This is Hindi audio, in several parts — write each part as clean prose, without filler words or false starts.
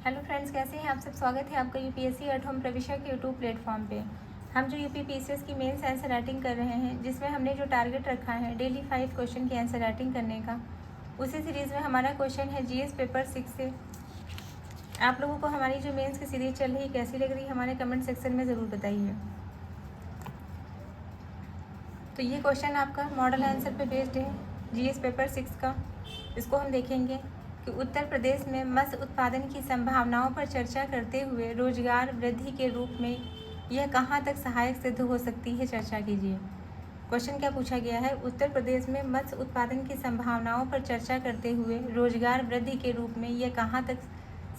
हेलो फ्रेंड्स, कैसे हैं आप सब। स्वागत है आपका यूपीएससी एट होम प्रविष्या के यूट्यूब प्लेटफॉर्म पे। हम जो यूपी पीसीएस की मेंस आंसर राइटिंग कर रहे हैं, जिसमें हमने जो टारगेट रखा है डेली 5 क्वेश्चन की आंसर राइटिंग करने का, उसी सीरीज़ में हमारा क्वेश्चन है जीएस पेपर 6 से। आप लोगों को हमारी जो मेन्स की सीरीज़ चल रही है कैसी लग रही है, हमारे कमेंट सेक्शन में ज़रूर बताइए। तो ये क्वेश्चन आपका मॉडल आंसर पे बेस्ड है जीएस पेपर 6 का। इसको हम देखेंगे कि उत्तर प्रदेश में मत्स्य उत्पादन की संभावनाओं पर चर्चा करते हुए रोजगार वृद्धि के रूप में यह कहाँ तक सहायक सिद्ध हो सकती है, चर्चा कीजिए। क्वेश्चन क्या पूछा गया है, उत्तर प्रदेश में मत्स्य उत्पादन की संभावनाओं पर चर्चा करते हुए रोजगार वृद्धि के रूप में यह कहाँ तक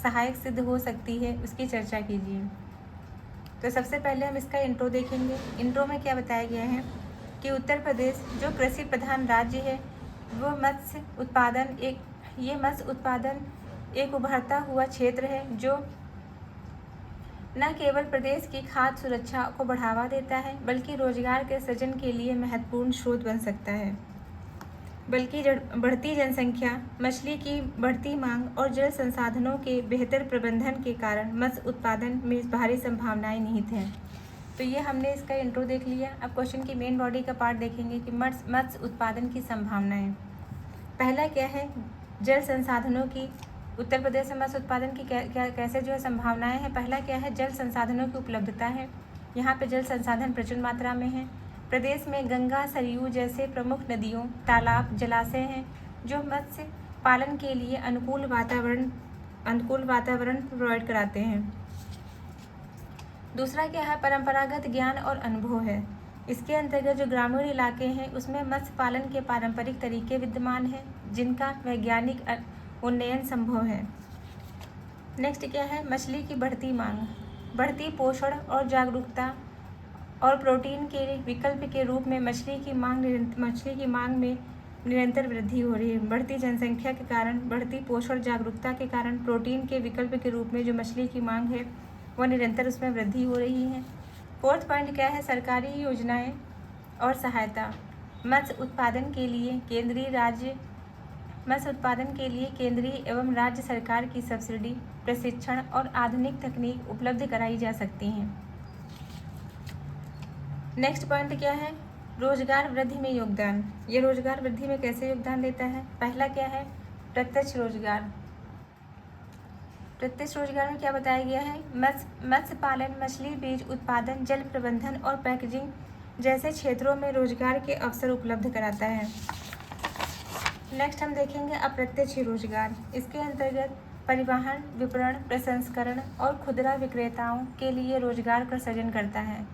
सहायक सिद्ध हो सकती है, उसकी चर्चा कीजिए। तो सबसे पहले हम इसका इंट्रो देखेंगे। इंट्रो में क्या बताया गया है कि उत्तर प्रदेश जो कृषि प्रधान राज्य है, वो मत्स्य उत्पादन एक उभरता हुआ क्षेत्र है, जो न केवल प्रदेश की खाद्य सुरक्षा को बढ़ावा देता है, बल्कि रोजगार के सृजन के लिए महत्वपूर्ण स्रोत बन सकता है। बल्कि बढ़ती जनसंख्या, मछली की बढ़ती मांग और जल संसाधनों के बेहतर प्रबंधन के कारण मत्स्य उत्पादन में भारी संभावनाएं निहित हैं। तो ये हमने इसका इंट्रो देख लिया। अब क्वेश्चन की मेन बॉडी का पार्ट देखेंगे कि मत्स्य उत्पादन की संभावनाएं। पहला क्या है, जल संसाधनों की। उत्तर प्रदेश में मत्स्य उत्पादन की कैसे जो है संभावनाएं हैं। पहला क्या है, जल संसाधनों की उपलब्धता है। यहाँ पे जल संसाधन प्रचुर मात्रा में है। प्रदेश में गंगा, सरयू जैसे प्रमुख नदियों, तालाब, जलाशय हैं, जो मत्स्य पालन के लिए अनुकूल वातावरण प्रोवाइड कराते हैं। दूसरा क्या है, परंपरागत ज्ञान और अनुभव है। इसके अंतर्गत जो ग्रामीण इलाके हैं, उसमें मत्स्य पालन के पारंपरिक तरीके विद्यमान हैं, जिनका वैज्ञानिक उन्नयन संभव है। नेक्स्ट क्या है, मछली की बढ़ती मांग। बढ़ती पोषण और जागरूकता और प्रोटीन के विकल्प के रूप में मछली की मांग में निरंतर वृद्धि हो रही है। बढ़ती जनसंख्या के कारण, बढ़ती पोषण जागरूकता के कारण प्रोटीन के विकल्प के रूप में जो मछली की मांग है, वह निरंतर उसमें वृद्धि हो रही है। फोर्थ पॉइंट क्या है, सरकारी योजनाएं और सहायता। मत्स्य उत्पादन के लिए केंद्रीय एवं राज्य सरकार की सब्सिडी, प्रशिक्षण और आधुनिक तकनीक उपलब्ध कराई जा सकती हैं। नेक्स्ट पॉइंट क्या है, रोजगार वृद्धि में योगदान। ये रोजगार वृद्धि में कैसे योगदान देता है। पहला क्या है, प्रत्यक्ष रोजगार। प्रत्यक्ष रोजगार में क्या बताया गया है, मत्स्य पालन, मछली बीज उत्पादन, जल प्रबंधन और पैकेजिंग जैसे क्षेत्रों में रोजगार के अवसर उपलब्ध कराता है। नेक्स्ट हम देखेंगे अप्रत्यक्ष रोजगार। इसके अंतर्गत परिवहन, विपणन, प्रसंस्करण और खुदरा विक्रेताओं के लिए रोजगार का सृजन करता है।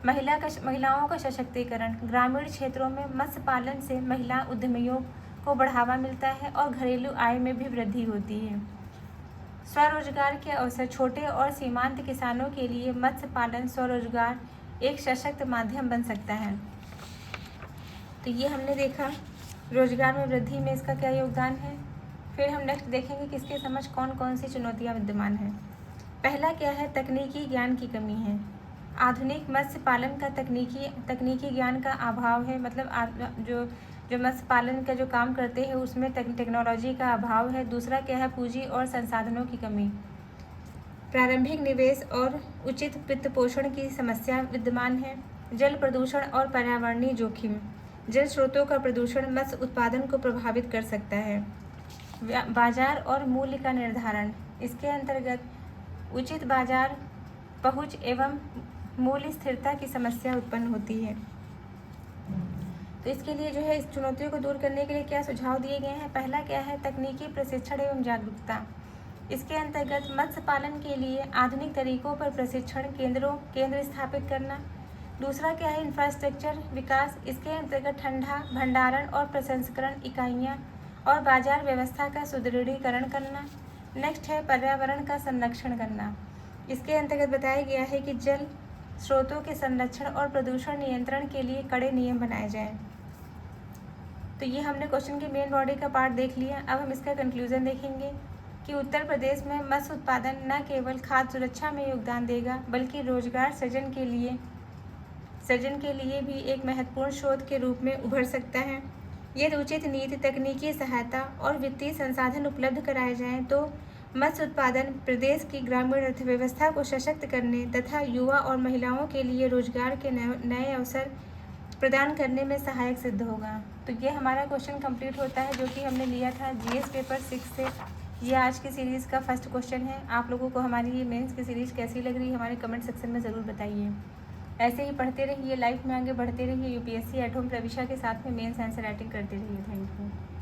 महिलाओं का सशक्तिकरण। ग्रामीण क्षेत्रों में मत्स्य पालन से महिला उद्यमियों को बढ़ावा मिलता है और घरेलू आय में भी वृद्धि होती है। स्वरोजगार के अवसर। छोटे और सीमांत किसानों के लिए मत्स्य पालन स्वरोजगार एक सशक्त माध्यम बन सकता है। तो ये हमने देखा रोजगार में वृद्धि में इसका क्या योगदान है। फिर हम नेक्स्ट देखेंगे कि इसके समझ कौन कौन सी चुनौतियां विद्यमान हैं। पहला क्या है, तकनीकी ज्ञान की कमी है। आधुनिक मत्स्य पालन का तकनीकी ज्ञान का अभाव है। मतलब जो मत्स्य पालन का जो काम करते हैं, उसमें टेक्नोलॉजी का अभाव है। दूसरा क्या है, पूंजी और संसाधनों की कमी। प्रारंभिक निवेश और उचित वित्त पोषण की समस्या विद्यमान है। जल प्रदूषण और पर्यावरणीय जोखिम। जल स्रोतों का प्रदूषण मत्स्य उत्पादन को प्रभावित कर सकता है। बाजार और मूल्य का निर्धारण। इसके अंतर्गत उचित बाजार पहुंच एवं मूल्य स्थिरता की समस्या उत्पन्न होती है। तो इसके लिए जो है, इस चुनौतियों को दूर करने के लिए क्या सुझाव दिए गए हैं। पहला क्या है, तकनीकी प्रशिक्षण एवं जागरूकता। इसके अंतर्गत मत्स्य पालन के लिए आधुनिक तरीकों पर प्रशिक्षण केंद्र स्थापित करना। दूसरा क्या है, इंफ्रास्ट्रक्चर विकास। इसके अंतर्गत ठंडा भंडारण और प्रसंस्करण इकाइयाँ और बाजार व्यवस्था का सुदृढ़ीकरण करना। नेक्स्ट है, पर्यावरण का संरक्षण करना। इसके अंतर्गत बताया गया है कि जल स्रोतों के संरक्षण और प्रदूषण नियंत्रण के लिए कड़े नियम बनाए जाएं। तो ये हमने क्वेश्चन की मेन बॉडी का पार्ट देख लिया। अब हम इसका कंक्लूजन देखेंगे कि उत्तर प्रदेश में मत्स्य उत्पादन न केवल खाद्य सुरक्षा में योगदान देगा, बल्कि रोजगार सृजन के लिए भी एक महत्वपूर्ण स्रोत के रूप में उभर सकता है। यदि उचित नीति, तकनीकी सहायता और वित्तीय संसाधन उपलब्ध कराए जाएं, तो मत्स्य उत्पादन प्रदेश की ग्रामीण अर्थव्यवस्था को सशक्त करने तथा युवा और महिलाओं के लिए रोजगार के नए अवसर प्रदान करने में सहायक सिद्ध होगा। तो ये हमारा क्वेश्चन कंप्लीट होता है, जो कि हमने लिया था जीएस पेपर 6 से। ये आज की सीरीज़ का फर्स्ट क्वेश्चन है। आप लोगों को हमारी ये मेंस की सीरीज़ कैसी लग रही है हमारे कमेंट सेक्शन में ज़रूर बताइए। ऐसे ही पढ़ते रहिए, लाइफ में आगे बढ़ते रहिए, यूपीएससी एट होम प्रविशा के साथ में मेंस आंसर राइटिंग करते रहिए। Thank you.